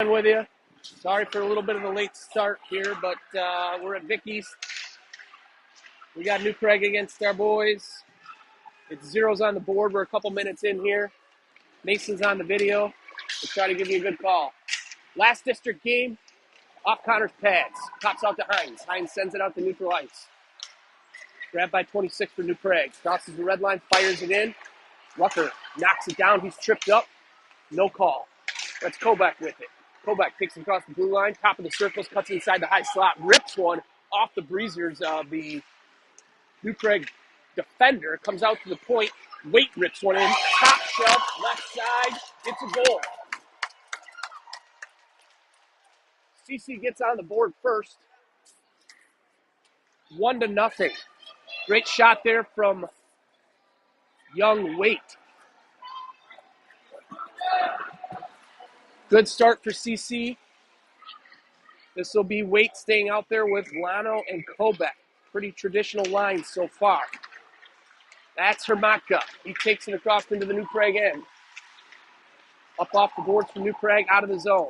With you. Sorry for a little bit of a late start here, but we're at Vicky's. We got New Prague against our boys. It's zeros on the board. We're a couple minutes in here. Mason's on the video. We'll try to give you a good call. Last district game, off Connor's pads. Pops out to Hines. Hines sends it out to neutral ice. Grabbed by 26 for New Prague. Crosses the red line, fires it in. Rucker knocks it down. He's tripped up. No call. Let's Kovac with it. Kovac takes it across the blue line, top of the circles, cuts inside the high slot, rips one off the breezers of the New Prague defender, comes out to the point, Waite rips one in, top shelf, left side, it's a goal. CC gets on the board first, 1-0. Great shot there from young Waite. Good start for CC. This will be Waite staying out there with Lano and Kovac. Pretty traditional line so far. That's Hermatka. He takes it across into the New Prague end. Up off the boards from New Prague, out of the zone.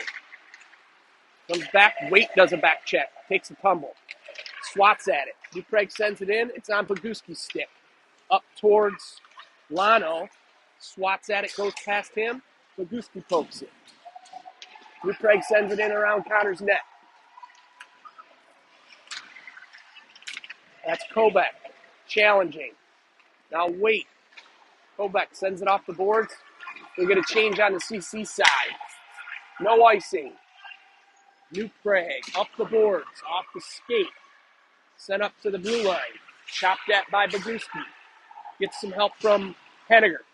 Comes back, Waite does a back check. Takes a tumble. Swats at it. New Prague sends it in. It's on Boguski's stick. Up towards Lano. Swats at it, goes past him. Boguski pokes it. New Prague sends it in around Connor's net. That's Kovac, challenging. Now Waite. Kovac sends it off the boards. We're going to change on the CC side. No icing. New Prague, up the boards, off the skate. Sent up to the blue line. Chopped at by Boguski. Gets some help from Henniger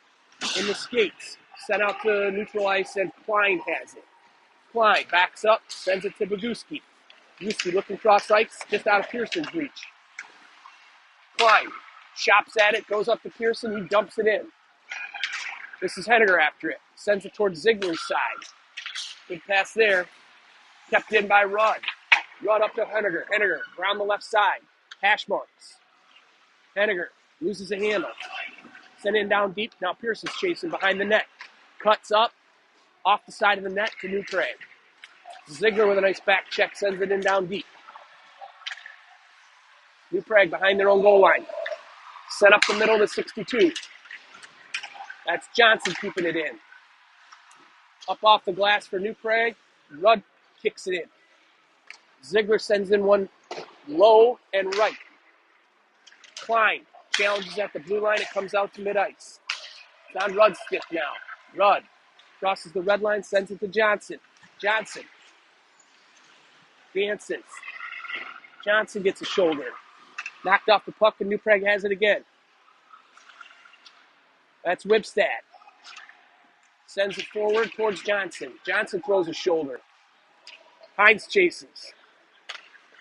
in the skates. Sent out to neutral ice, and Klein has it. Klein backs up, sends it to Boguski. Boguski looking cross ice, just out of Pearson's reach. Klein chops at it, goes up to Pearson, he dumps it in. This is Henniger after it. Sends it towards Ziegler's side. Good pass there. Kept in by Rudd. Rudd up to Henniger. Henniger around the left side. Hash marks. Henniger loses a handle. Sent in down deep. Now Pearson's chasing behind the net. Cuts up. Off the side of the net to New Prague. Ziegler with a nice back check sends it in down deep. New Prague behind their own goal line. Set up the middle to 62. That's Johnson keeping it in. Up off the glass for New Prague. Rudd kicks it in. Ziegler sends in one low and right. Klein challenges at the blue line. It comes out to mid-ice. It's on Rudd's stick now. Rudd crosses the red line, sends it to Johnson. Johnson dances. Johnson gets a shoulder. Knocked off the puck, and New Prague has it again. That's Wibstad. Sends it forward towards Johnson. Johnson throws a shoulder. Hines chases.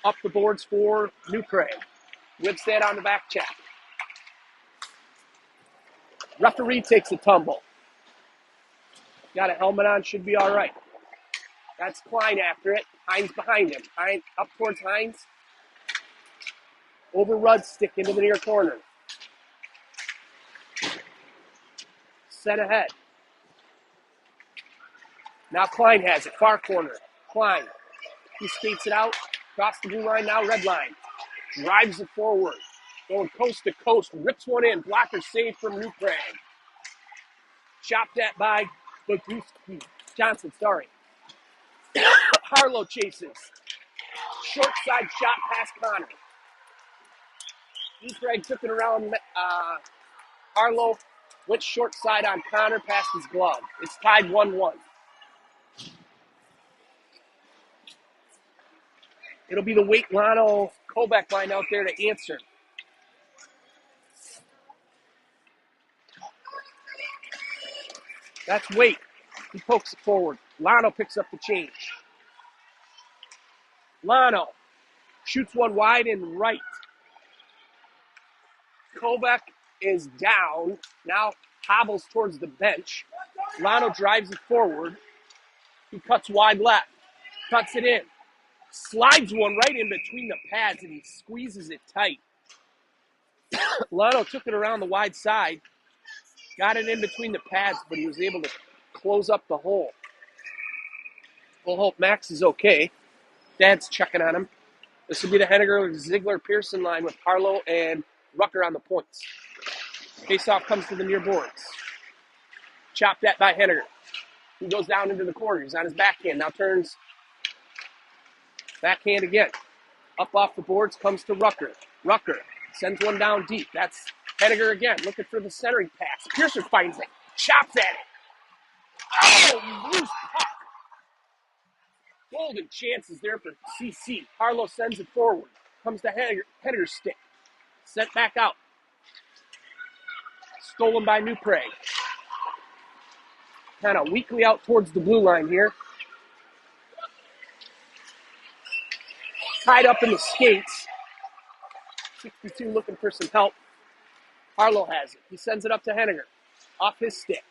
Up the boards for New Prague. Wibstad on the back check. Referee takes a tumble. Got a helmet on, should be all right. That's Klein after it. Hines behind him. Hines, up towards Hines. Over Rudd's stick into the near corner. Set ahead. Now Klein has it. Far corner. Klein. He skates it out. Across the blue line now. Red line. Drives it forward. Going coast to coast. Rips one in. Blocker saved from New Prague. Chopped at by Boguski. Johnson, sorry. Harlow chases. Short side shot past Connor. New Prague took it around Harlow. Went short side on Connor past his glove. It's tied 1-1. It'll be the Waite Lano Kovac line out there to answer. That's Waite. He pokes it forward. Lano picks up the change. Lano shoots one wide and right. Kovac is down. Now hobbles towards the bench. Lano drives it forward. He cuts wide left. Cuts it in. Slides one right in between the pads, and he squeezes it tight. Lano took it around the wide side. Got it in between the pads, but he was able to close up the hole. We'll hope Max is okay. Dad's checking on him. This will be the Henniger-Ziegler-Pearson line with Harlow and Rucker on the points. Face-off comes to the near boards. Chopped at by Henniger. He goes down into the corner. He's on his backhand. Now turns backhand again. Up off the boards comes to Rucker. Rucker sends one down deep. That's Henniger again, looking for the centering pass. Pearson finds it. Chops at it. Oh, loose puck. Golden chances there for CC. Harlow sends it forward. Comes to Henniger's stick. Sent back out. Stolen by New Prague. Kind of weakly out towards the blue line here. Tied up in the skates. 62 looking for some help. Harlow has it. He sends it up to Henniger. Off his stick.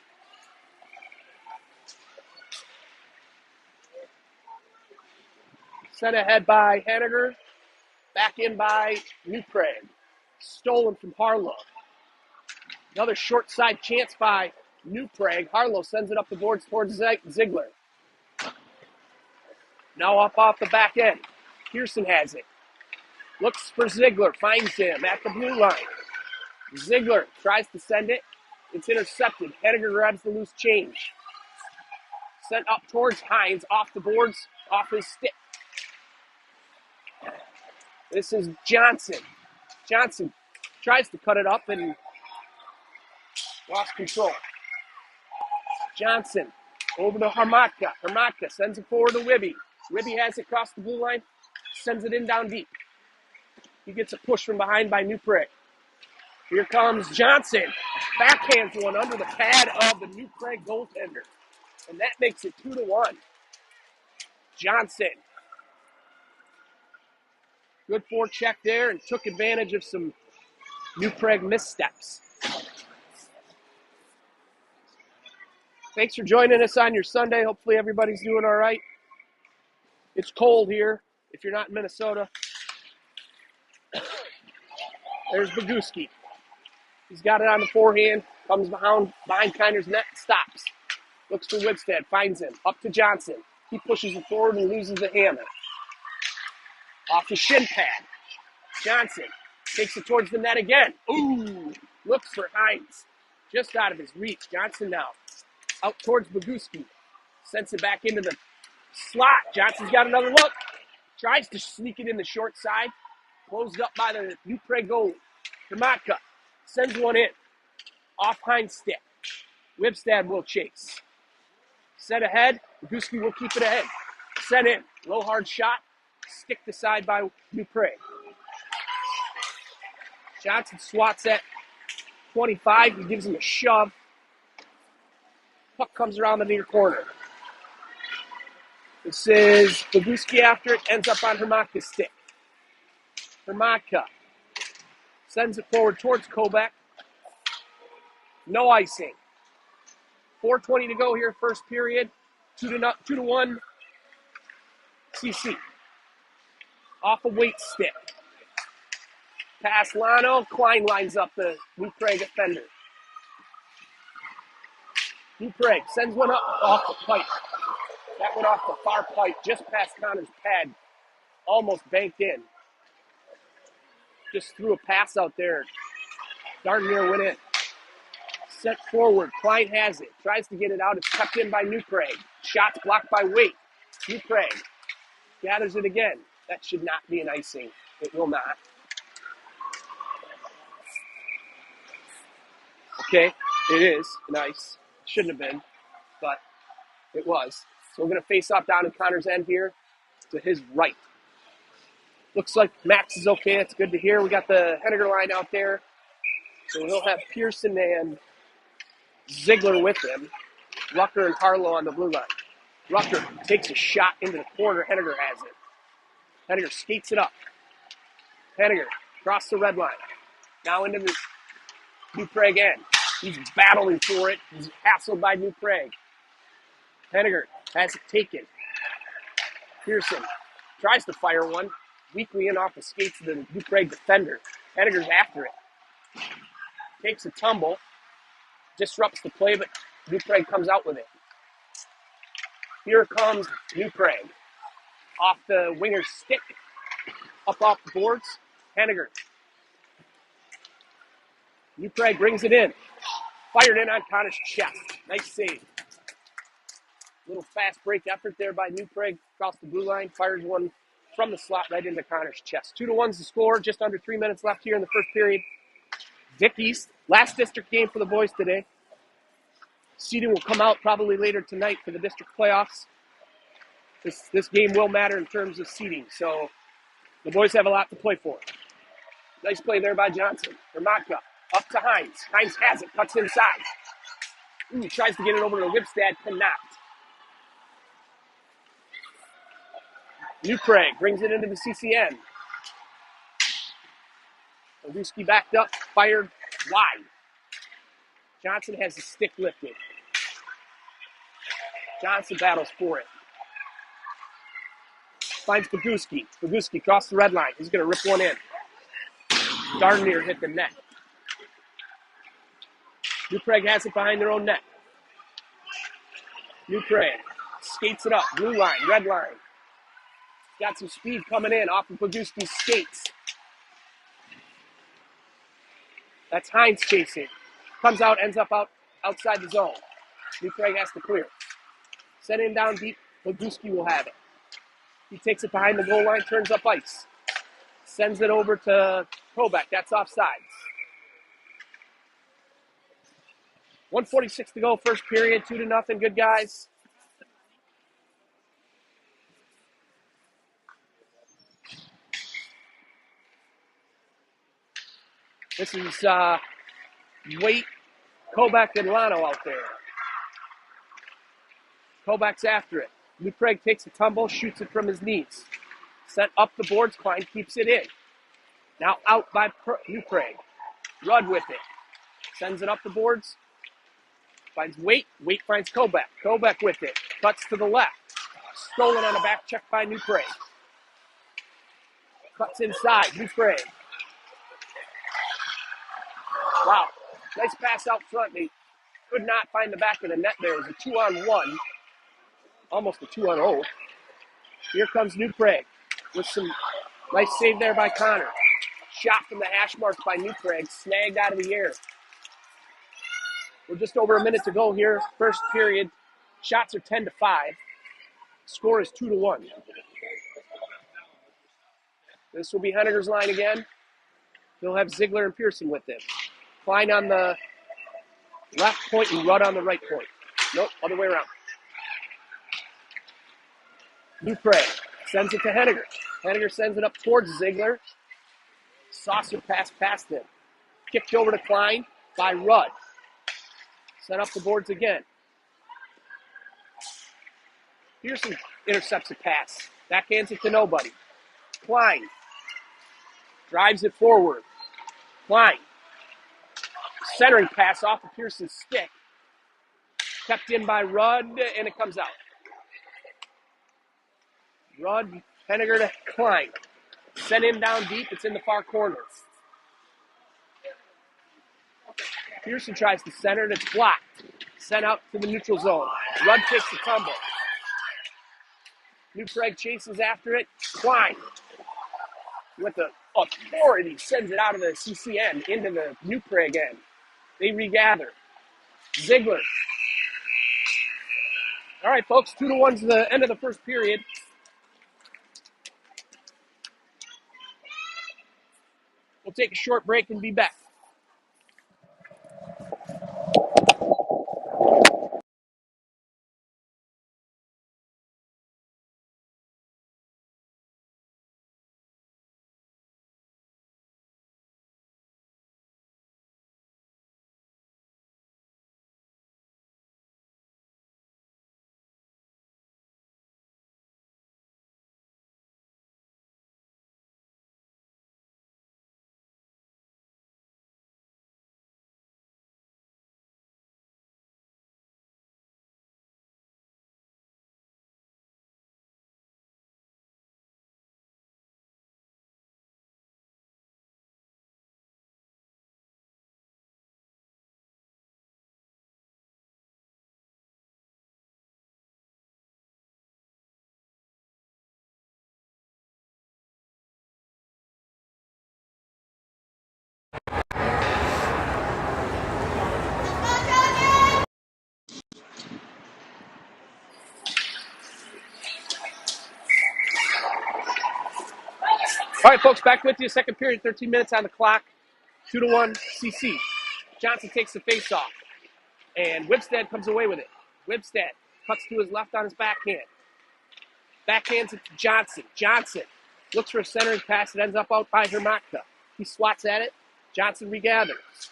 Sent ahead by Henniger. Back in by New Prague. Stolen from Harlow. Another short side chance by New Prague. Harlow sends it up the boards towards Ziegler. Now up off the back end. Pearson has it. Looks for Ziegler. Finds him at the blue line. Ziegler tries to send it. It's intercepted. Henniger grabs the loose change. Sent up towards Hines. Off the boards. Off his stick. This is Johnson. Johnson tries to cut it up and lost control. Johnson over to Hrmatka. Hrmatka sends it forward to Wibby. Wibby has it across the blue line. Sends it in down deep. He gets a push from behind by New Prague. Here comes Johnson. Backhands one under the pad of the New Prague goaltender. And that makes it 2-1. Johnson. Good forecheck there and took advantage of some New Prague missteps. Thanks for joining us on your Sunday. Hopefully everybody's doing all right. It's cold here if you're not in Minnesota. There's Boguski. He's got it on the forehand. Comes behind Kiner's net, stops. Looks for Whipstead, finds him. Up to Johnson. He pushes it forward and loses the hammer. Off the shin pad. Johnson takes it towards the net again. Ooh! Looks for Hines. Just out of his reach. Johnson now out towards Boguski. Sends it back into the slot. Johnson's got another look. Tries to sneak it in the short side. Closed up by the New Prague goalie. Hrmatka sends one in. Off Hines' stick. Whipstead will chase. Set ahead. Boguski will keep it ahead. Set in. Low hard shot. Stick to side by New Prague. Johnson swats at 25. He gives him a shove. Puck comes around the near corner. This is Boguski after it. Ends up on Hrmatka's stick. Hrmatka sends it forward towards Kobach. No icing. 4:20 to go here, first period. 2-1. CC. Off a weight stick. Pass Lano. Klein lines up the New Prague defender. New Prague sends one up off the pipe. That went off the far pipe, just past Connor's pad. Almost banked in. Just threw a pass out there. Darn near went in. Set forward. Klein has it. Tries to get it out. It's kept in by New Prague. Shots blocked by Waite. New Prague gathers it again. That should not be an icing. It will not. Okay, it is an ice. Shouldn't have been, but it was. So we're going to face off down in Connor's end here to his right. Looks like Max is okay. That's good to hear. We got the Henniger line out there. So he'll have Pearson and Ziegler with him. Rucker and Harlow on the blue line. Rucker takes a shot into the corner. Henniger has it. Henniger skates it up. Henniger across the red line. Now into the New Prague end. He's battling for it. He's hassled by New Prague. Henniger has it taken. Pearson tries to fire one. Weakly in off the skates of the New Prague defender. Henniger's after it. Takes a tumble. Disrupts the play, but New Prague comes out with it. Here comes New Prague. Off the winger's stick, up off the boards. Henniger. New Prague brings it in. Fired in on Connor's chest. Nice save. Little fast break effort there by New Prague across the blue line. Fires one from the slot right into Connor's chest. 2-1's the score. Just under 3 minutes left here in the first period. Vic East, last district game for the boys today. Seeding will come out probably later tonight for the district playoffs. This game will matter in terms of seeding, so the boys have a lot to play for. Nice play there by Johnson. Hermatka up to Hines. Hines has it, cuts inside. Tries to get it over to Lipstad, cannot. New Prague brings it into the CCN. Oguski backed up, fired wide. Johnson has the stick lifted. Johnson battles for it. Finds Boguski. Boguski across the red line. He's going to rip one in. Darnier hit the net. New Prague has it behind their own net. New Prague skates it up. Blue line, red line. Got some speed coming in off of Boguski's skates. That's Hines chasing. Comes out, ends up outside the zone. New Prague has to clear. Set in down deep. Boguski will have it. He takes it behind the goal line, turns up ice. Sends it over to Kovac. That's offsides. 1:46 to go, first period, 2-0. Good guys. This is Waite, Kovac, and Lano out there. Kovac's after it. New Prague takes a tumble, shoots it from his knees. Sent up the boards, Klein keeps it in. Now out by New Prague. Rudd with it. Sends it up the boards. Finds Waite. Waite finds Kovac. Kovac with it. Cuts to the left. Stolen on a back check by New Prague. Cuts inside. New Prague. Wow. Nice pass out front. They could not find the back of the net there. It was a 2-on-1. Almost a 2-on-0. Here comes New Prague with some nice save there by Connor. Shot from the hash marks by New Prague. Snagged out of the air. We're just over a minute to go here. First period. Shots are 10-5. Score is 2-1. This will be Henniger's line again. He'll have Ziegler and Pearson with him. Klein on the left point and Rudd on the right point. Nope, other way around. New Prague sends it to Henniger. Henniger sends it up towards Ziegler. Saucer pass past him. Kicked over to Klein by Rudd. Sent up the boards again. Pearson intercepts a pass. Backhands it to nobody. Klein drives it forward. Klein. Centering pass off of Pearson's stick. Kept in by Rudd, and it comes out. Rudd, Henniger to Klein. Sent in down deep. It's in the far corner. Pearson tries to center it. It's blocked. Sent out to the neutral zone. Rudd takes the tumble. New Prague chases after it. Klein, with the authority, sends it out of the CCN into the New Prague end. They regather. Ziegler. All right, folks, 2-1's the end of the first period. We'll take a short break and be back. All right, folks, back with you. Second period, 13 minutes on the clock. 2-1 CC. Johnson takes the face off, and Wibstad comes away with it. Wibstad cuts to his left on his backhand. Backhands it to Johnson. Johnson looks for a centering pass. It ends up out by Hermatka. He swats at it. Johnson regathers.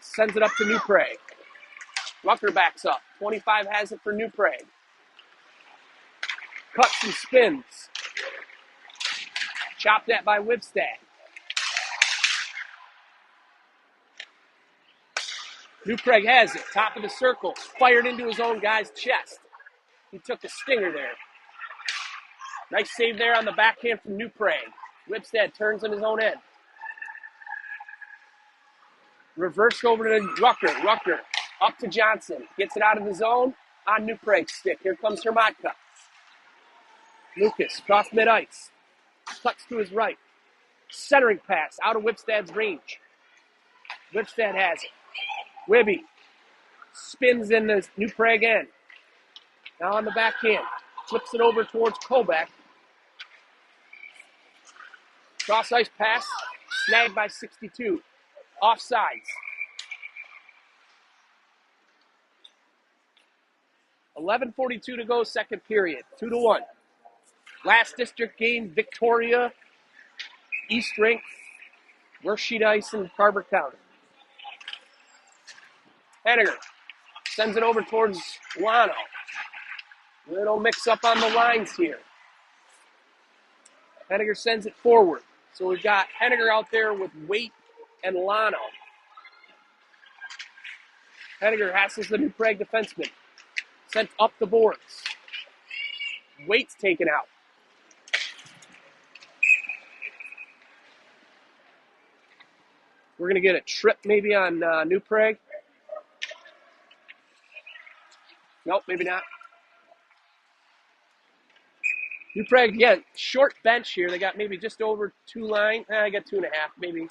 Sends it up to New Prague. Rucker backs up. 25 has it for New Prague. Cuts and spins. Chopped at by Wibstad. New Prague has it. Top of the circle. Fired into his own guy's chest. He took a stinger there. Nice save there on the backhand from New Prague. Wibstad turns on his own end. Reversed over to Rucker. Rucker up to Johnson. Gets it out of the zone on New Prague's stick. Here comes Hermatka. Lucas across mid-ice. Cuts to his right. Centering pass out of Wibstad's range. Wibstad has it. Wibby spins in the New Prague end. Now on the backhand. Flips it over towards Kobeck. Cross ice pass. Snagged by 62. Offsides. 11:42 to go, second period. 2-1. Last district game, Victoria, East Rink, Worst Sheet Ice in Carver County. Henniger sends it over towards Lano. Little mix up on the lines here. Henniger sends it forward. So we've got Henniger out there with Waite and Lano. Henniger hassles the New Prague defenseman. Sent up the boards. Waite's taken out. We're going to get a trip maybe on New Prague. Nope, maybe not. New Prague, again, short bench here. They got maybe just over 2 lines. I got 2.5, maybe.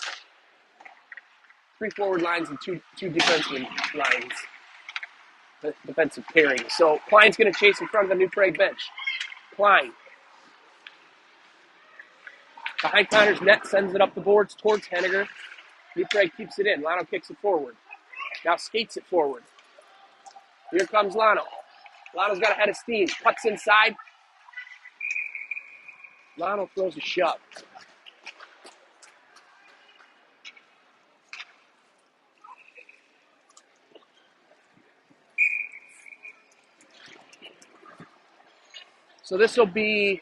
3 forward lines and two defenseman lines. The defensive pairing. So Klein's going to chase in front of the New Prague bench. Klein. Behind Connor's net, sends it up the boards towards Henniger. New Prague keeps it in. Lano kicks it forward. Now skates it forward. Here comes Lano. Lano's got a head of steam. Puts inside. Lano throws a shove. So this will be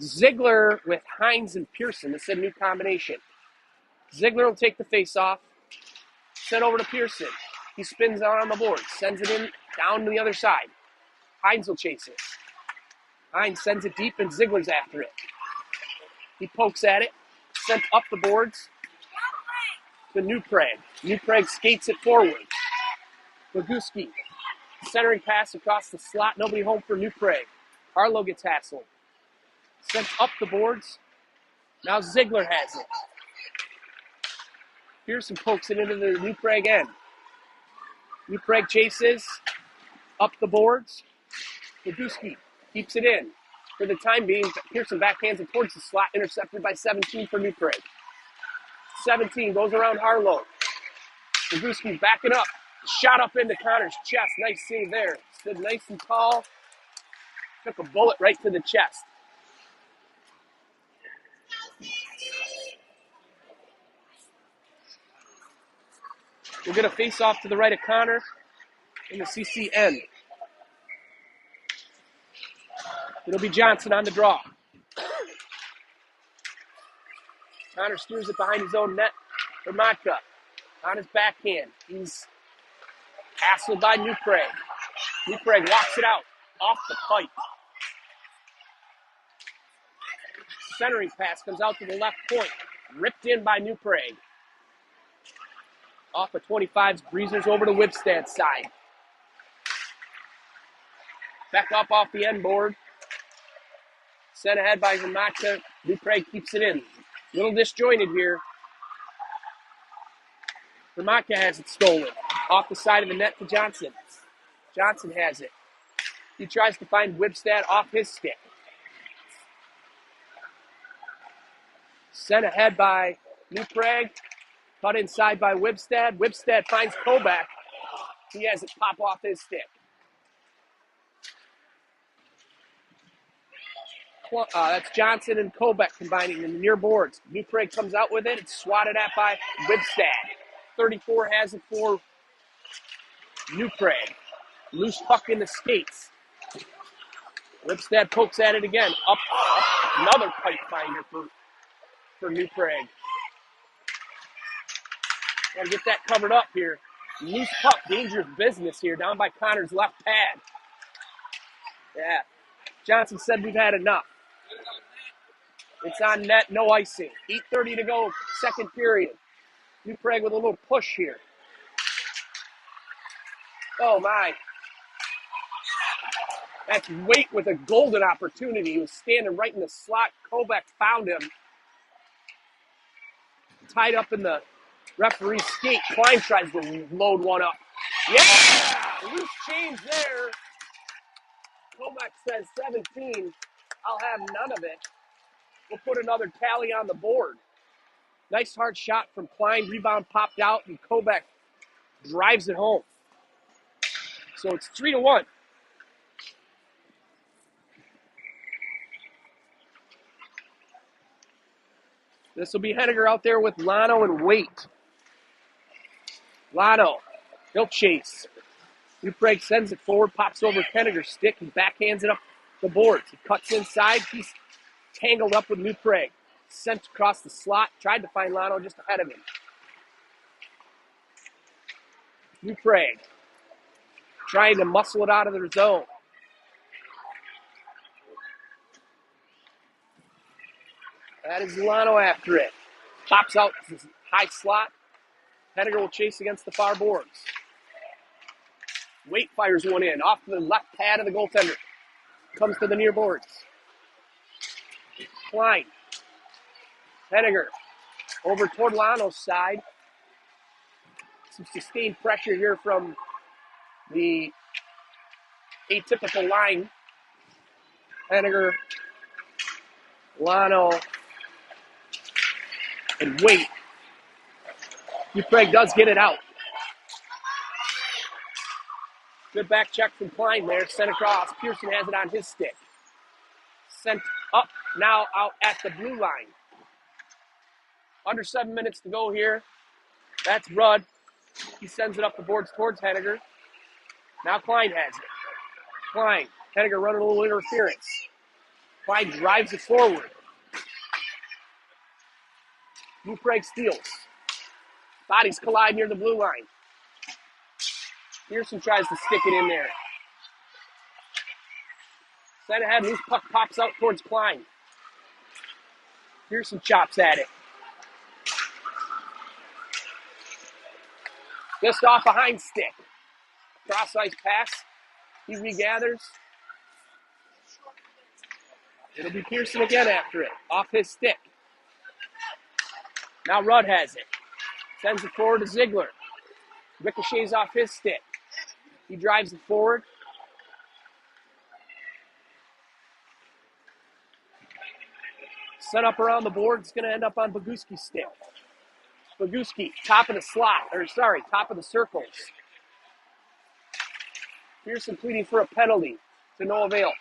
Ziegler with Hines and Pearson. This is a new combination. Ziegler will take the face-off. Send over to Pearson. He spins out on the board. Sends it in down to the other side. Hines will chase it. Hines sends it deep, and Ziegler's after it. He pokes at it. Sent up the boards to New Prague. New Prague skates it forward. Boguski. Centering pass across the slot. Nobody home for New Prague. Harlow gets hassled. Sent up the boards. Now Ziegler has it. Pearson pokes it into the New Prague end. New Prague chases up the boards. Boguski keeps it in. For the time being, Pearson backhands it towards the slot, intercepted by 17 for New Prague. 17 goes around Harlow. Boguski's backing up. Shot up into Connor's chest. Nice save there. Stood nice and tall. Took a bullet right to the chest. We'll get a face-off to the right of Connor in the CC end. It'll be Johnson on the draw. Connor steers it behind his own net for Matka. On his backhand. He's hassled by New Prague. New Prague walks it out off the pipe. Centering pass comes out to the left point. Ripped in by New Prague. Off of 25's breezers over to Wibstad's side. Back up off the end board. Sent ahead by Hermatka. New Prague keeps it in. Little disjointed here. Hermatka has it stolen. Off the side of the net to Johnson. Johnson has it. He tries to find Wibstad off his stick. Sent ahead by New Prague. Cut inside by Wibstad. Wibstad finds Kovac. He has it pop off his stick. That's Johnson and Kovac combining in the near boards. New Prague comes out with it. It's swatted at by Wibstad. 34 has it for New Prague. Loose puck in the skates. Wibstad pokes at it again. Up. Another pipe finder for New Prague. Got to get that covered up here. Loose puck, dangerous business here, down by Connor's left pad. Yeah. Johnson said we've had enough. It's on net, no icing. 8:30 to go, second period. New Prague with a little push here. Oh, my. That's Waite with a golden opportunity. He was standing right in the slot. Kovac found him. Tied up in the referee's skate. Klein tries to load one up. Yeah! Loose change there. Kovac says 17. I'll have none of it. We'll put another tally on the board. Nice hard shot from Klein. Rebound popped out, and Kovac drives it home. So it's 3-1. This will be Henniger out there with Lano and Waite. Lano, he'll chase. New Prague sends it forward, pops over Henniger's stick, and backhands it up the boards. He cuts inside. He's tangled up with New Prague. Sent across the slot. Tried to find Lano just ahead of him. New Prague trying to muscle it out of their zone. That is Lano after it. Pops out high slot. Henniger will chase against the far boards. Waite fires one in off the left pad of the goaltender. Comes to the near boards. Klein. Henniger over toward Lano's side. Some sustained pressure here from the atypical line. Henniger, Lano, and Waite. New Prague does get it out. Good back check from Klein there. Sent across. Pearson has it on his stick. Sent up, now out at the blue line. Under 7 minutes to go here. That's Rudd. He sends it up the boards towards Henniger. Now Klein has it. Klein. Henniger running a little interference. Klein drives it forward. New Prague steals. Bodies collide near the blue line. Pearson tries to stick it in there. Sent ahead, loose puck pops out towards Klein. Pearson chops at it. Just off behind stick. Cross ice pass. He regathers. It'll be Pearson again after it. Off his stick. Now Rudd has it. Sends it forward to Ziegler. Ricochets off his stick. He drives it forward. Set up around the board. It's going to end up on Boguski's stick. Boguski, top of the circles. Pearson pleading for a penalty to no avail.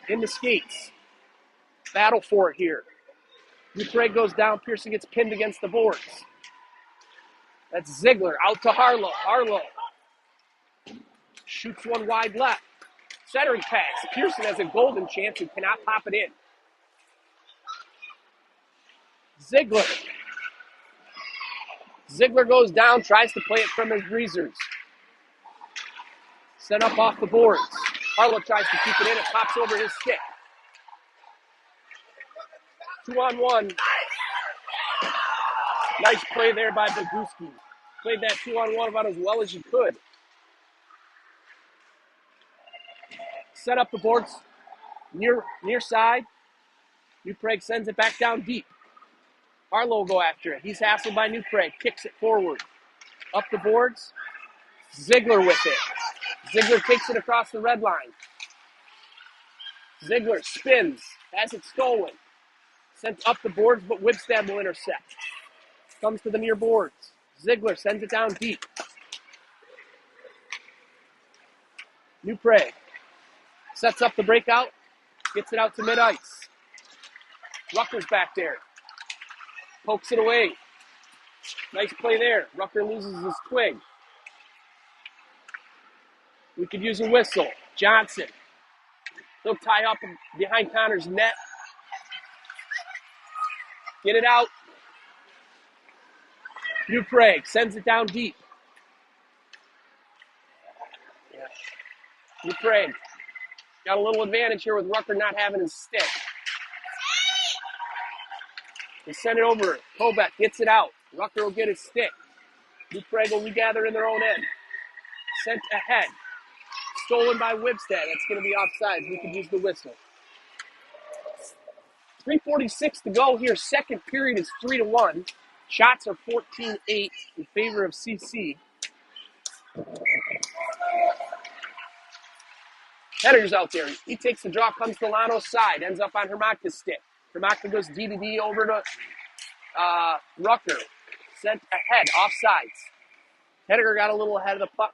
In the skates. Battle for it here. New Prague goes down. Pearson gets pinned against the boards. That's Ziegler out to Harlow. Harlow shoots one wide left. Centering pass. Pearson has a golden chance and cannot pop it in. Ziegler. Ziegler goes down, tries to play it from his breezers. Sent up off the boards. Harlow tries to keep it in. It pops over his stick. 2-on-1. Nice play there by Boguski. Played that 2-on-1 about as well as you could. Set up the boards near side. New Prague sends it back down deep. Harlow will go after it. He's hassled by New Prague. Kicks it forward. Up the boards. Ziegler with it. Ziegler takes it across the red line. Ziegler spins. Has it stolen. Sent up the boards, but Wibstad will intercept. Comes to the near boards. Ziegler sends it down deep. New Prague sets up the breakout, gets it out to mid-ice. Rucker's back there. Pokes it away. Nice play there. Rucker loses his twig. We could use a whistle. Johnson. He'll tie up behind Connor's net. Get it out. New Prague sends it down deep. New Prague got a little advantage here with Rucker not having his stick. They send it over. Kobeck gets it out. Rucker will get his stick. New Prague will regather in their own end. Sent ahead. Stolen by Wibstad. That's going to be offsides. We could use the whistle. 3:46 to go here. Second period is 3-1. Shots are 14-8 in favor of CC. Header's out there. He takes the draw, comes to Lano's side, ends up on Hermaka's stick. Hermaka goes D over to Rucker. Sent ahead, offsides. Hediger got a little ahead of the puck.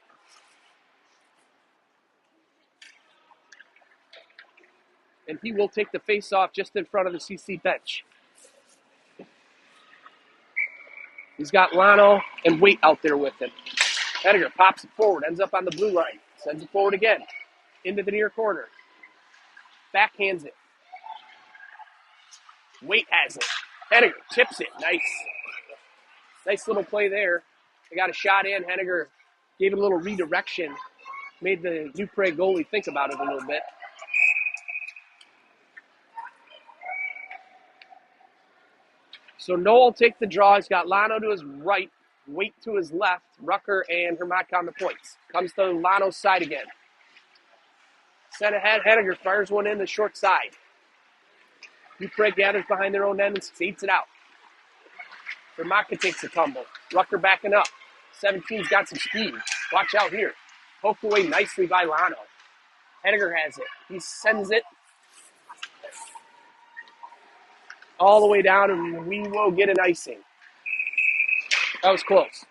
And he will take the face-off just in front of the CC bench. He's got Lano and Waite out there with him. Hediger pops it forward, ends up on the blue line. Sends it forward again. Into the near corner. Backhands it. Waite has it. Hediger tips it. Nice. Nice little play there. They got a shot in. Hediger gave it a little redirection. Made the New Prague goalie think about it a little bit. So Noel will take the draw. He's got Lano to his right, Waite to his left, Rucker and Hermaka on the points. Comes to Lano's side again. Sent ahead, Hediger fires one in the short side. New Prague gathers behind their own end and skates it out. Hermaka takes a tumble. Rucker backing up. 17's got some speed. Watch out here. Poked away nicely by Lano. Hediger has it. He sends it all the way down, and we will get an icing. That was close.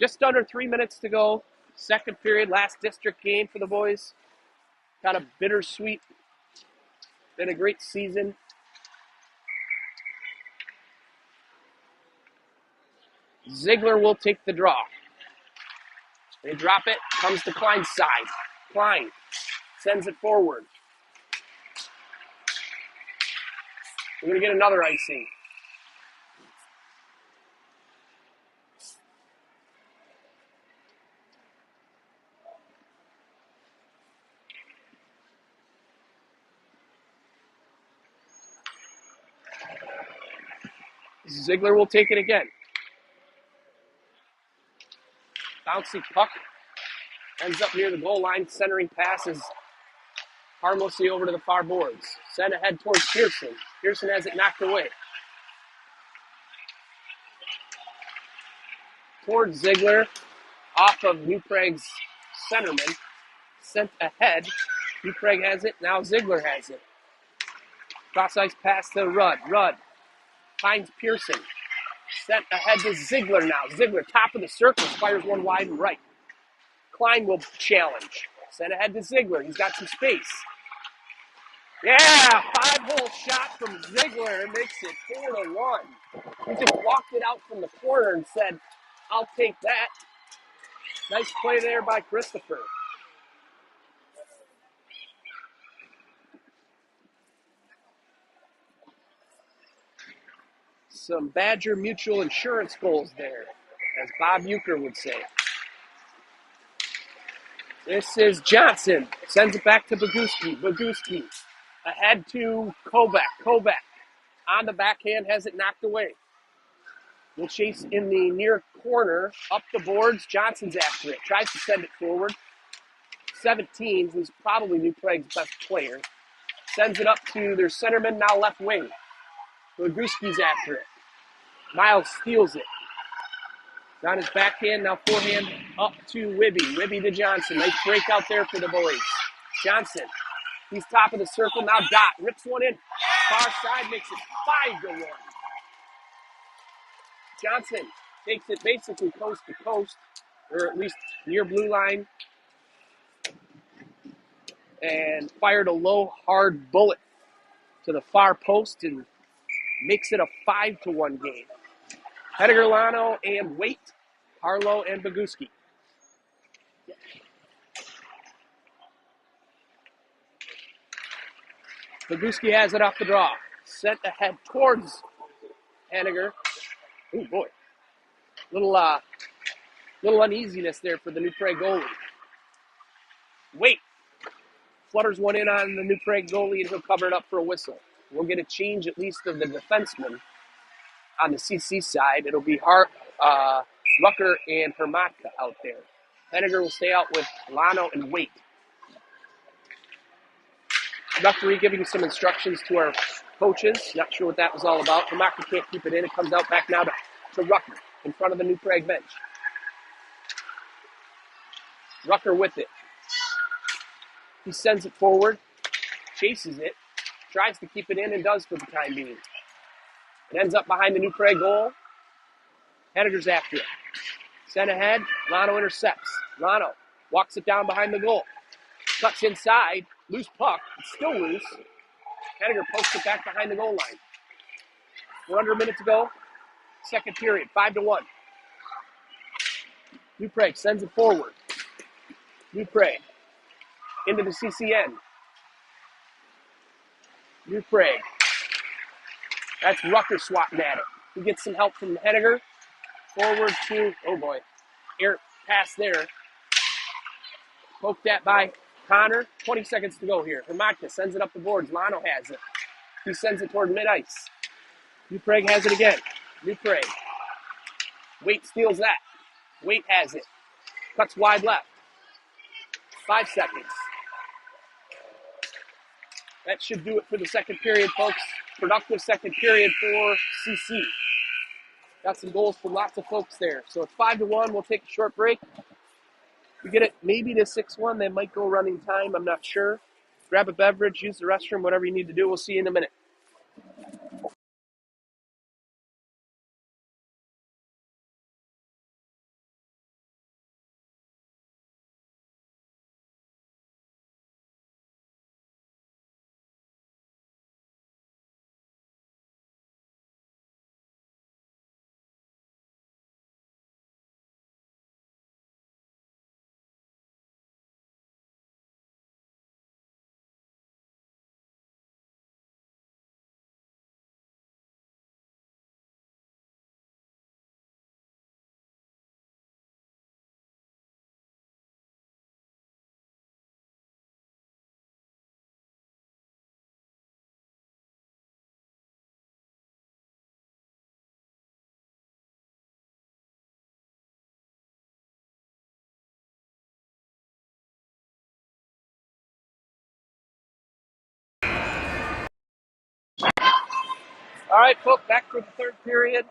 Just under 3 minutes to go. Second period, last district game for the boys. Kind of bittersweet. Been a great season. Ziegler will take the draw. They drop it. Comes to Klein's side. Klein sends it forward. We're going to get another icing. Ziegler will take it again. Bouncy puck. Ends up near the goal line. Centering passes harmlessly over to the far boards. Sent ahead towards Pearson. Pearson has it knocked away. Towards Ziegler. Off of New Prague's centerman. Sent ahead. New Prague has it. Now Ziegler has it. Cross-ice pass to Rudd. Rudd finds Pearson. Sent ahead to Ziegler now. Ziegler, top of the circle, fires one wide and right. Klein will challenge. Sent ahead to Ziegler. He's got some space. Yeah, 5-hole shot from Ziegler. It makes it 4-1. He just walked it out from the corner and said, I'll take that. Nice play there by Christopher. Some Badger Mutual Insurance goals there, as Bob Euchre would say. This is Johnson. Sends it back to Boguski. Boguski ahead to Kobeck. Kobeck on the backhand has it knocked away. We'll chase in the near corner. Up the boards. Johnson's after it. Tries to send it forward. 17, who's probably New Prague's best player. Sends it up to their centerman, now left wing. Boguski's after it. Miles steals it. On his backhand, now forehand up to Wibby. Wibby to Johnson. Nice break out there for the boys. Johnson He's top of the circle. Now Dot rips one in. Far side makes it 5-1. Johnson takes it basically coast to coast, or at least near blue line, and fired a low, hard bullet to the far post and makes it a 5-1 game. Henniger, Lano, and Waite, Harlow, and Boguski. Boguski has it off the draw. Sent ahead towards Henniger. Oh boy. Little uneasiness there for the New Prague goalie. Waite flutters one in on the New Prague goalie, and he'll cover it up for a whistle. We'll get a change at least of the defenseman on the CC side. It'll be Rucker and Hermatka out there. Henniger will stay out with Lano and Waite. Referee giving some instructions to our coaches. Not sure what that was all about. Hermatka can't keep it in. It comes out back now to Rucker in front of the New Prague bench. Rucker with it. He sends it forward, chases it, tries to keep it in, and does for the time being. It ends up behind the New Prague goal. Henniger's after it. Sent ahead. Lano intercepts. Lano walks it down behind the goal. Cuts inside. Loose puck. It's still loose. Henniger pokes it back behind the goal line. We're under a minute to go. Second period. 5-1. New Prague sends it forward. New Prague into the CCN. New Prague. That's Rucker swatting at it. He gets some help from Henniger. Forward to, oh boy, air pass there. Poked at by Connor. 20 seconds to go here. Hermatka sends it up the boards. Lano has it. He sends it toward mid-ice. New Prague has it again. New Prague. Waite steals that. Waite has it. Cuts wide left. 5 seconds. That should do it for the second period, folks. Productive second period for CC. Got some goals from lots of folks there. So it's 5-1. We'll take a short break. We get it maybe to 6-1. They might go running time. I'm not sure. Grab a beverage, use the restroom, whatever you need to do. We'll see you in a minute. All right, folks, back for the third period.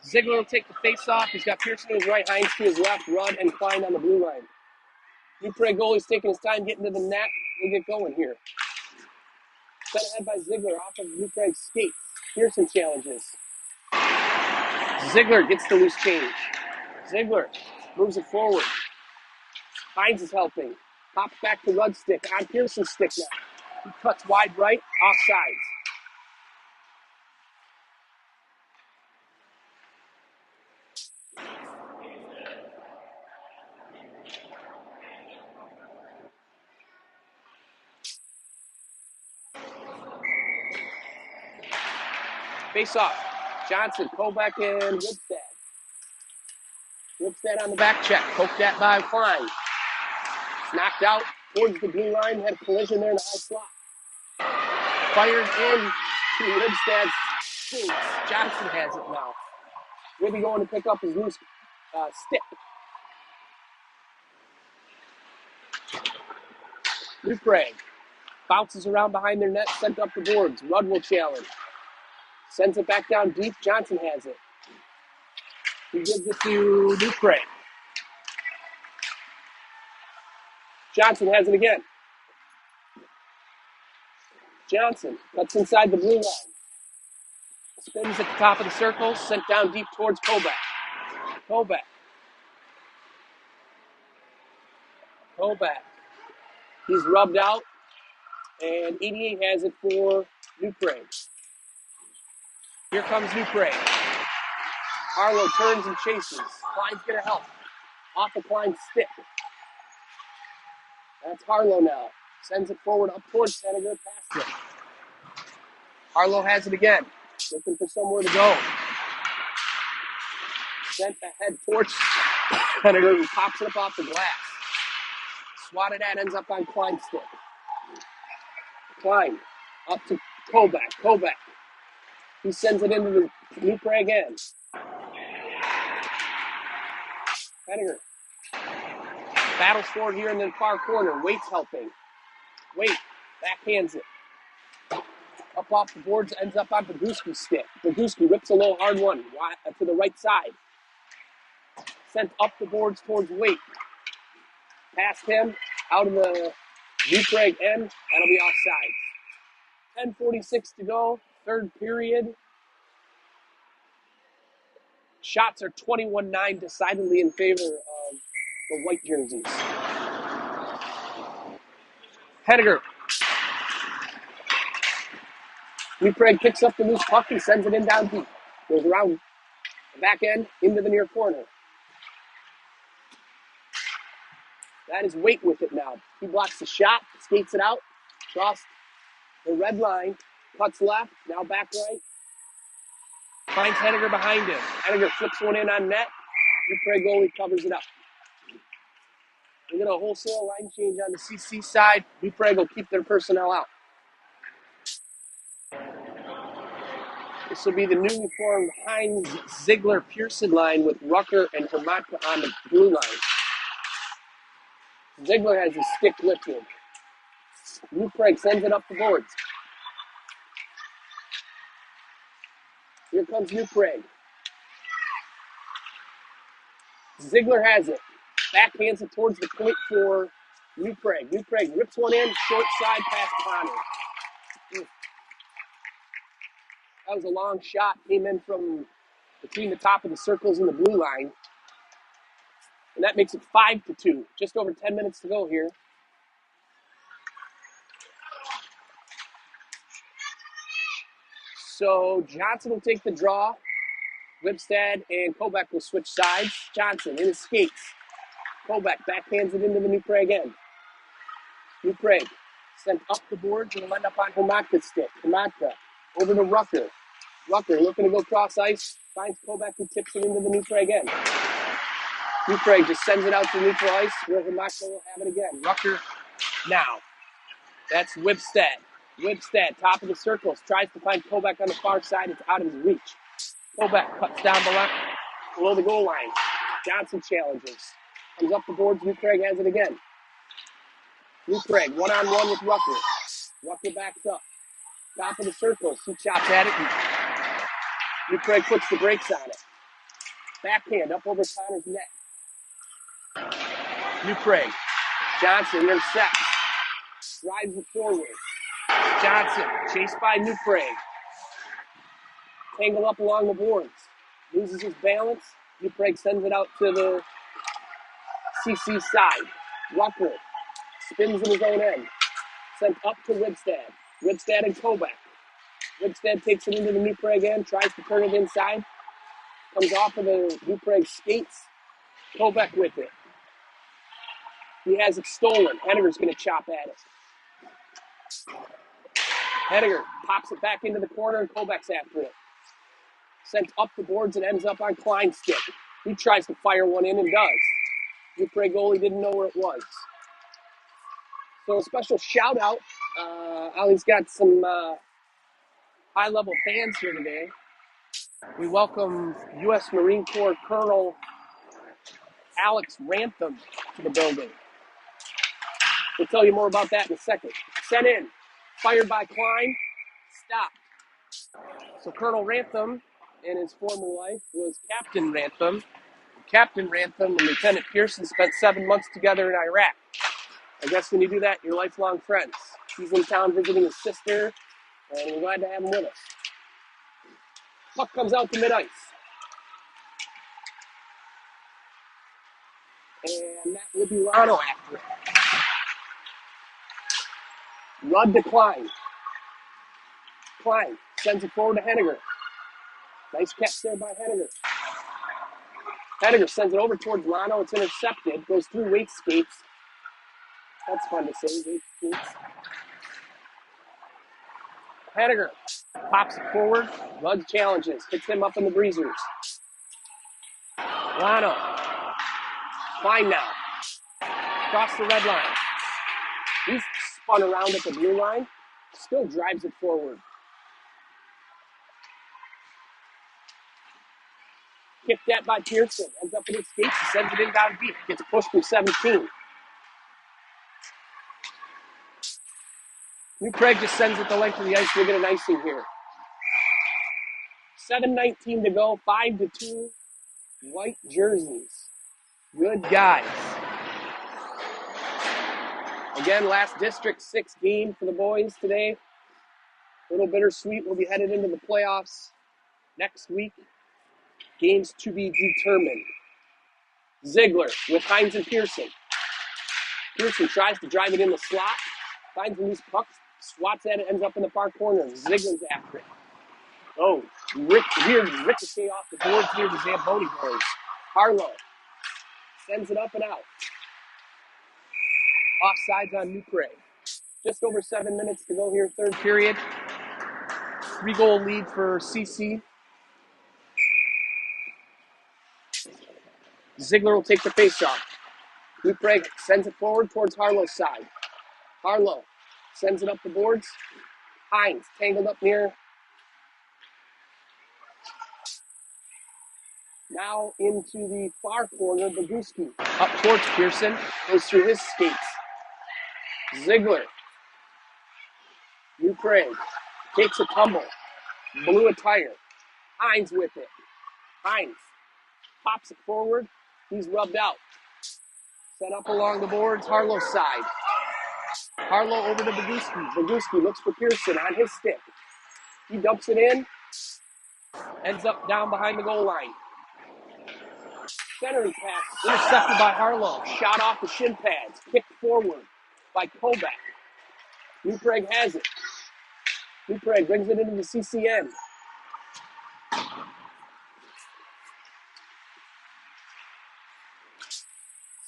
Ziegler will take the face-off. He's got Pearson to his right, Heinz to his left, Rudd and Klein on the blue line. New Prague goalie's taking his time getting to the net. We'll get going here. Sent ahead by Ziegler off of New Prague's skates. Pearson challenges. Ziegler gets the loose change. Ziegler moves it forward. Heinz is helping. Pops back to Rudd's stick. On Pearson's stick now. He cuts wide right, offsides. Face off. Johnson, Kovac, and Whipstead. Whipstead on the back check. Poked that by Klein. It's knocked out towards the blue line. Had a collision there in the high slot. Fired in to Whipstead's skates. Johnson has it now. Really going to pick up his loose stick. New Prague bounces around behind their net, sent up the boards. Rudd will challenge. Sends it back down deep. Johnson has it. He gives it to New Prague. Johnson has it again. Johnson cuts inside the blue line. Spins at the top of the circle, sent down deep towards Kovac. Kovac. He's rubbed out, and 88 has it for New Prague. Here comes New Prague. Harlow turns and chases. Klein's going to help. Off of Klein's stick. That's Harlow now. Sends it forward up towards Henniger, past him. Harlow has it again. Looking for somewhere to go. Sent ahead towards Henniger, who pops it up off the glass. Swatted at, ends up on Klein's stick. Klein up to Kovac. He sends it into the New Prague end. Henniger battles forward here in the far corner. Waite's helping. Wait, backhands it. Up off the boards, ends up on Boguski's stick. Boguski rips a low hard one to the right side. Sent up the boards towards Wait. Past him, out of the New Prague end. That'll be offside. 10:46 to go, third period. Shots are 21-9, decidedly in favor of the white jerseys. Henniger. New Prague picks up the loose puck and sends it in down deep. Goes around the back end into the near corner. That is Wait with it now. He blocks the shot, skates it out, across the red line, cuts left, now back right. Finds Henniger behind him. Henniger flips one in on net. New Prague goalie covers it up. We get a wholesale line change on the CC side. New Prague will keep their personnel out. This will be the newly formed Heinz Ziegler Pearson line with Rucker and Hermatka on the blue line. Ziegler has his stick lifted. New Prague sends it up the boards. Here comes New Prague. Ziegler has it. Backhands it towards the point for New Prague. New Prague rips one in, short side past Connor. That was a long shot. Came in from between the top of the circles and the blue line. And that makes it 5-2. Just over 10 minutes to go here. So Johnson will take the draw. Lipstad and Kovac will switch sides. Johnson in his skates. Kovac backhands it into the New Prague end. New Prague sent up the boards and will end up on Hermatka's stick. Hermatka over to Rucker. Rucker looking to go cross ice. Finds Kovac who tips it into the New Prague end. New Prague just sends it out to neutral ice where Hermatka will have it again. Rucker now. That's Lipstad. Lipstad, top of the circles, tries to find Kovac on the far side. It's out of his reach. Kovac cuts down below the goal line. Johnson challenges. Comes up the boards. New Prague has it again. New Prague, one-on-one with Rucker. Rucker backs up. Top of the circles. He chops at it. New Prague puts the brakes on it. Backhand up over Connor's neck. New Prague. Johnson intercepts. Drives it forward. Johnson, chased by New Prague. Tangle up along the boards. Loses his balance. New Prague sends it out to the CC side. Rucker spins in his own end. Sent up to Ribstad. Ribstad and Kovac. Ribstad takes it into the New Prague end, tries to turn it inside. Comes off of the New Prague skates. Kovac with it. He has it stolen. Henniger's going to chop at it. Henniger pops it back into the corner, and Kovac's after it. Sent up the boards and ends up on Klein's stick. He tries to fire one in and does. New Prague goalie didn't know where it was. So a special shout out. Ollie's got some high-level fans here today. We welcome U.S. Marine Corps Colonel Alex Rantham to the building. We'll tell you more about that in a second. Sent in. Fired by Klein. Stopped. So Colonel Rantham and his former wife was Captain Rantham. Captain Rantham and Lieutenant Pearson spent 7 months together in Iraq. I guess when you do that, you're lifelong friends. He's in town visiting his sister, and we're glad to have him with us. Puck comes out to mid-ice. And that would be Rano after it. Rudd to Klein. Klein sends it forward to Henniger. Nice catch there by Henniger. Henniger sends it over towards Rano. It's intercepted. Goes through Waite skates. That's fun to say, Waite skates. Henniger pops it forward. Rudd challenges. Hits him up in the breezers. Rano. Klein now. Across the red line. He's spun around at the blue line. Still drives it forward. Kicked that by Pearson. Ends up in his skates. He sends it in down deep. Gets pushed from 17. New Prague just sends it the length of the ice. We'll get an icing here. 7:19 to go. 5-2. White jerseys. Good guys. Again, last District 6 game for the boys today. A little bittersweet. We'll be headed into the playoffs next week. Games to be determined. Ziegler with Hines and Pearson. Pearson tries to drive it in the slot. Finds a loose puck. Swats at it. Ends up in the far corner. Ziegler's after it. Oh, weird ricochet off the boards near the Zamboni boards. Harlow sends it up and out. Offsides on New Prague. Just over 7 minutes to go here, third period. 3-goal lead for CC. Ziegler will take the faceoff. New Prague sends it forward towards Harlow's side. Harlow sends it up the boards. Hines tangled up near. Now into the far corner, Boguski. Up towards Pearson. Goes through his skates. Ziegler. New Prague takes a tumble. Blew a tire. Hines with it. Hines pops it forward. He's rubbed out. Set up along the boards, Harlow's side. Harlow over to Boguski. Boguski looks for Pearson on his stick. He dumps it in. Ends up down behind the goal line. Centering pass intercepted by Harlow. Shot off the shin pads. Kicked forward by Kovac. New Prague has it. New Prague brings it into the CCN.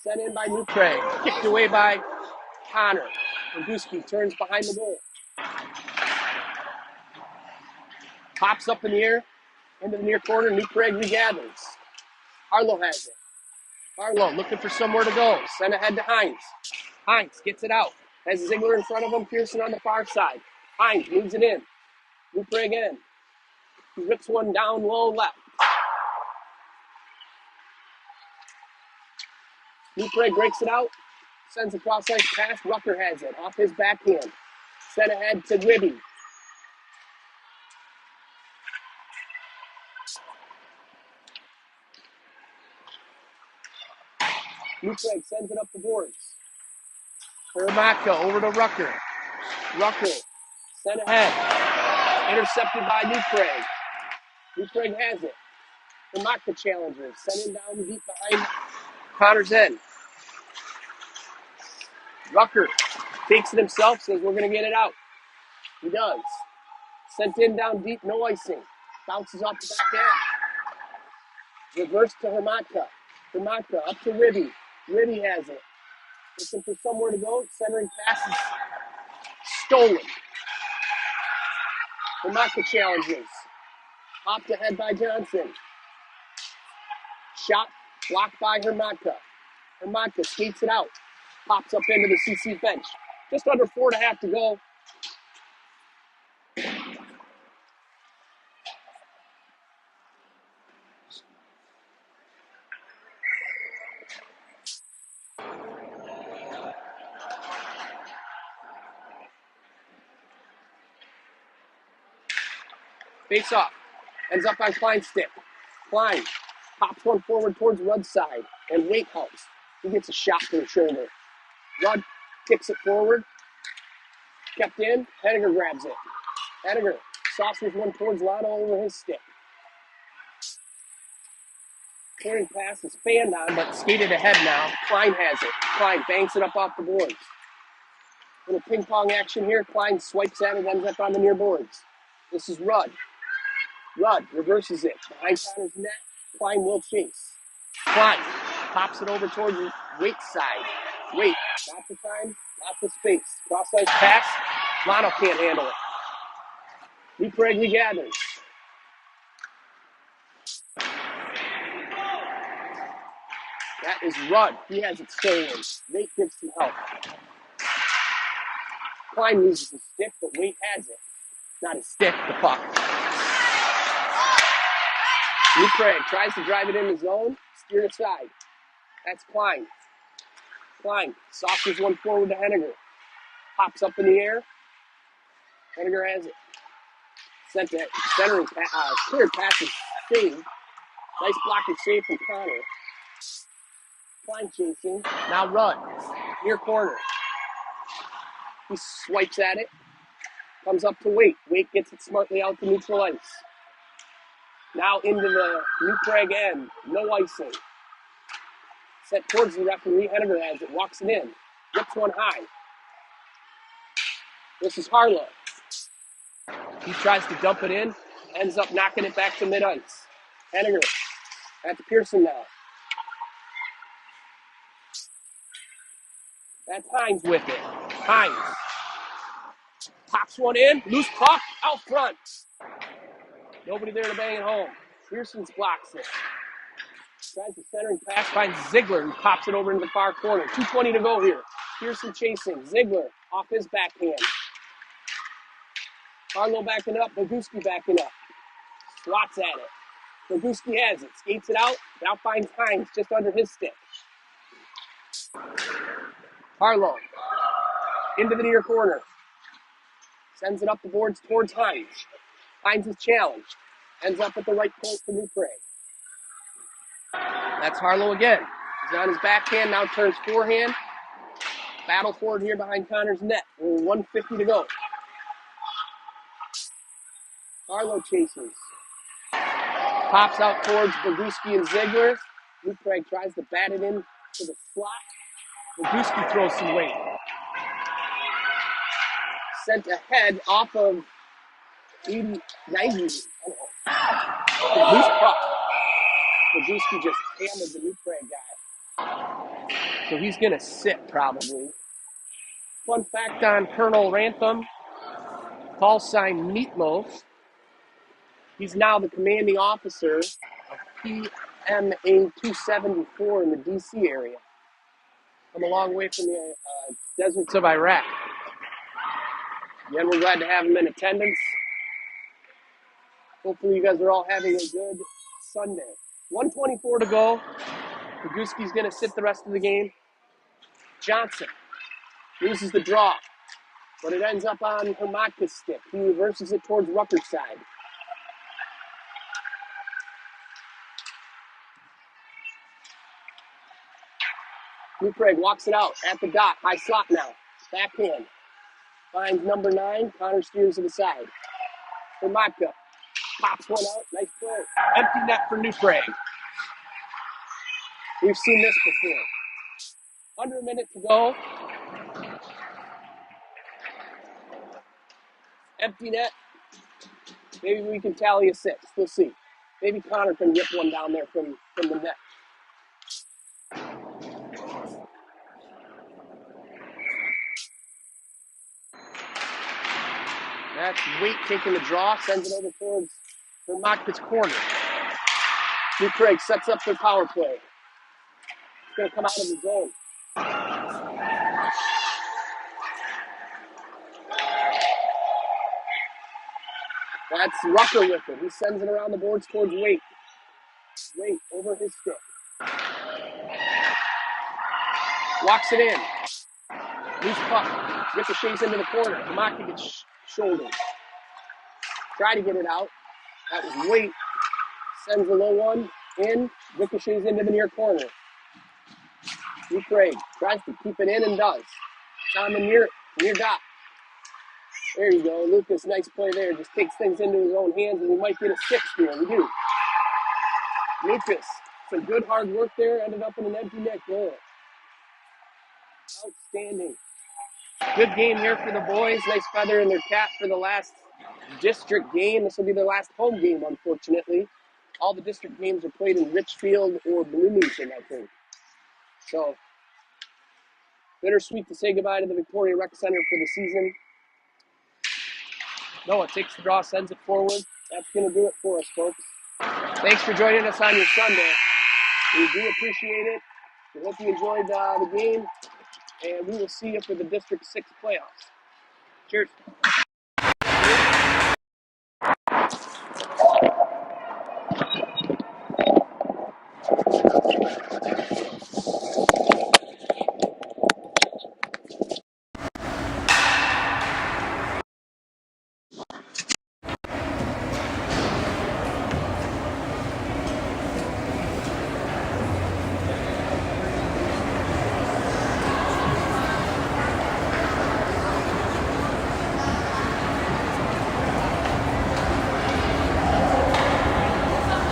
Sent in by New Prague. Kicked away by Connor. Boguski turns behind the goal. Pops up in the air. Into the near corner. New Prague regathers. Harlow has it. Harlow looking for somewhere to go. Sent ahead to Hines. Hines gets it out. Has Ziegler in front of him. Pearson on the far side. Hines moves it in. New Prague in. He rips one down low left. New Prague breaks it out. Sends a cross-ice pass. Rucker has it. Off his backhand. Sent ahead to Ribby. New Prague sends it up the boards. Hermaka over to Rucker. Rucker sent ahead. Intercepted by New Prague. New Prague has it. Hermaka challenges. Sent him down deep behind Connor's end. Rucker takes it himself, says we're going to get it out. He does. Sent in down deep, no icing. Bounces off the back end. Reverse to Hermaka. Hermaka up to Ribby. Ribby has it. Looking for somewhere to go. Centering pass is stolen. Hermaka challenges. Popped ahead by Johnson. Shot blocked by Hermaka. Hermaka skates it out. Pops up into the CC bench. Just under 4.5 to go. Face off. Ends up on Klein's stick. Klein pops one forward towards Rudd's side. And Waite helps. He gets a shot to the shoulder. Rudd kicks it forward. Kept in. Henniger grabs it. Henniger saucers one towards Lano over his stick. Clearing pass is fanned on, but skated ahead now. Klein has it. Klein banks it up off the boards. Little ping pong action here. Klein swipes at it, ends up on the near boards. This is Rudd. Rudd reverses it. Behind Connor's net. Klein will chase. Klein pops it over towards Waite's side. Waite, lots of time, lots of space. Cross-ice pass. Lano can't handle it. New Prague regathers. That is Rudd. He has it stolen. Waite gives some help. Klein loses his stick, but Waite has it. Not his stick, the puck. New Prague tries to drive it in the zone, steer aside. That's Klein. Klein saucers one forward to Henniger. Pops up in the air. Henniger has it. Sent to centering, cleared pass is saved. Nice blocking save from Connor. Klein chasing. Now Rudd. Near corner. He swipes at it. Comes up to Waite. Waite gets it smartly out to neutral ice. Now into the New Prague end. No icing. Set towards the referee. Henniger has it. Walks it in. Rips one high. This is Harlow. He tries to dump it in. Ends up knocking it back to mid-ice. Henniger. That's Pearson now. That's Hines with it. Hines. Pops one in. Loose puck. Out front. Nobody there to bang it home. Pearson's blocks it. Tries the centering pass. Finds Ziegler, who pops it over into the far corner. 2:20 to go here. Pearson chasing. Ziegler off his backhand. Harlow backing up. Boguski backing up. Swats at it. Boguski has it. Skates it out. Now finds Hines just under his stick. Harlow. Into the near corner. Sends it up the boards towards Hines. Hines is challenged. Ends up at the right point for New Prague. That's Harlow again. He's on his backhand, now turns forehand. Battle forward here behind Connor's net. 1:50 to go. Harlow chases. Pops out towards Boguski and Ziegler. New Prague tries to bat it in to the slot. Boguski throws some weight. Sent ahead off of 80, 90. Loose puck. Boguski just hammered the New Prague guy. So he's going to sit probably. Fun fact on Colonel Rantham, call sign Meatloaf. He's now the commanding officer of PMA 274 in the D.C. area. Come a long way from the deserts of Iraq. Again, we're glad to have him in attendance. Hopefully you guys are all having a good Sunday. 1:24 to go. Boguski's going to sit the rest of the game. Johnson loses the draw, but it ends up on Hermatka's stick. He reverses it towards Rucker's side. New Prague walks it out at the dot. High slot now. Backhand. Finds number 9. Connor steers to the side. Hermatka pops one out. Nice play. Empty net for New Prague. We've seen this before. Under a minute to go. Empty net. Maybe we can tally a 6. We'll see. Maybe Connor can rip one down there from the net. That's Waite taking the draw, sends it over towards Hermatka's corner. New Prague sets up their power play. It's going to come out of the zone. That's Rucker with it. He sends it around the boards towards Waite. Waite over his stick. Walks it in. Loose puck. Ricochets into the corner. Hermatka gets shouldered. Try to get it out. That was Waite. Sends the low one in. Ricochets into the near corner. New Prague tries to keep it in and does. It's on the near dot. There you go. Lucas, nice play there. Just takes things into his own hands, and we might get a 6 here. We do. Lucas, some good hard work there. Ended up in an empty net goal. Outstanding. Good game here for the boys. Nice feather in their cap for the last district game. This will be their last home game, unfortunately. All the district games are played in Richfield or Bloomington, I think. So, bittersweet to say goodbye to the Victoria Rec Center for the season. Noah takes the draw, sends it forward. That's going to do it for us, folks. Thanks for joining us on your Sunday. We do appreciate it. We hope you enjoyed the game, and we will see you for the District 6 playoffs. Cheers.